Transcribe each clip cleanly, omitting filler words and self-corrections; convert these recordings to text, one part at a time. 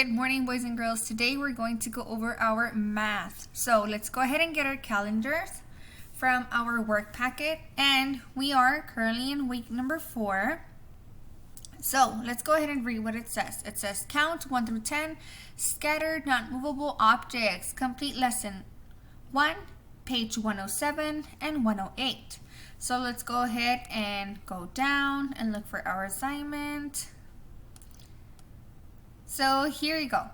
Good morning, boys and girls. Today we're going to go over our math. So let's go ahead and get our calendars from our work packet. And we are currently in week number 4. So let's go ahead and read what it says. It says count 1 through 10, scattered not movable objects, complete lesson 1, page 107 and 108. So let's go ahead and go down and look for our assignment. So here you go.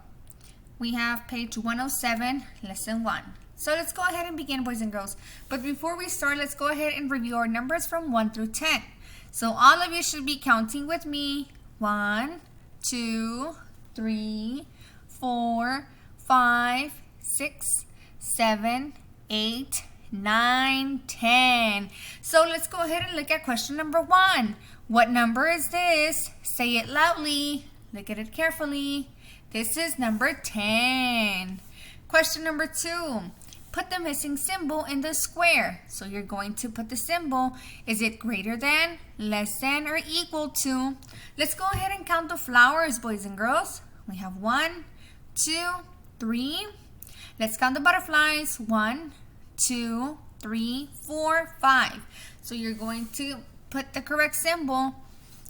We have page 107, lesson 1. So let's go ahead and begin, boys and girls. But before we start, let's go ahead and review our numbers from 1 through 10. So all of you should be counting with me. 1, 2, 3, 4, 5, 6, 7, 8, 9, 10. So let's go ahead and look at question number 1. What number is this? Say it loudly. Look at it carefully. This is number 10. Question number 2. Put the missing symbol in the square. So you're going to put the symbol. Is it greater than, less than, or equal to? Let's go ahead and count the flowers, boys and girls. We have 1, 2, 3. Let's count the butterflies. 1, 2, 3, 4, 5. So you're going to put the correct symbol.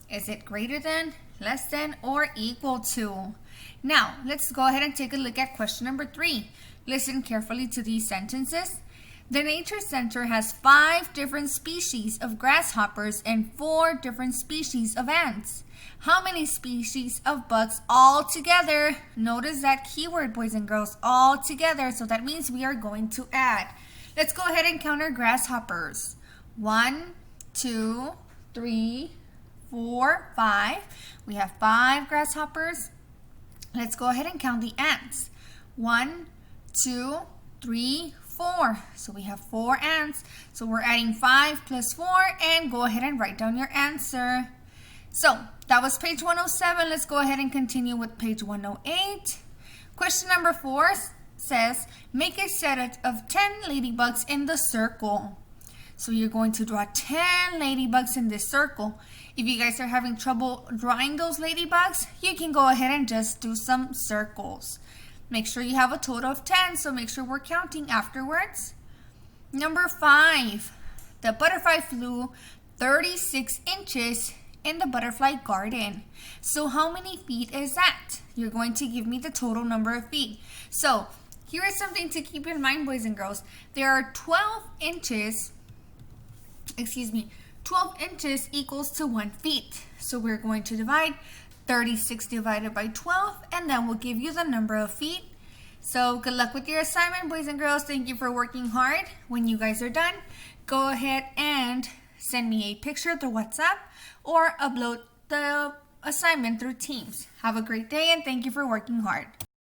Is it greater than, less than, or equal to? Now, let's go ahead and take a look at question number 3. Listen carefully to these sentences. The Nature Center has 5 different species of grasshoppers and 4 different species of ants. How many species of bugs all together? Notice that keyword, boys and girls, all together. So that means we are going to add. Let's go ahead and count our grasshoppers. 1, 2, 3, 4, 5. We have 5 grasshoppers. Let's go ahead and count the ants. 1, 2, 3, 4. So we have 4 ants. So we're adding 5 plus 4 and go ahead and write down your answer. So that was page 107. Let's go ahead and continue with page 108. Question number 4 says, make a set of 10 ladybugs in the circle. So you're going to draw 10 ladybugs in this circle. If you guys are having trouble drawing those ladybugs, you can go ahead and just do some circles. Make sure you have a total of 10, so make sure we're counting afterwards. Number 5, the butterfly flew 36 inches in the butterfly garden. So how many feet is that? You're going to give me the total number of feet. So here is something to keep in mind, boys and girls. There are 12 inches equals to 1 feet. So we're going to divide 36 divided by 12, and then we'll give you the number of feet. So good luck with your assignment, boys and girls. Thank you for working hard. When you guys are done, go ahead and send me a picture through WhatsApp or upload the assignment through Teams. Have a great day, and thank you for working hard.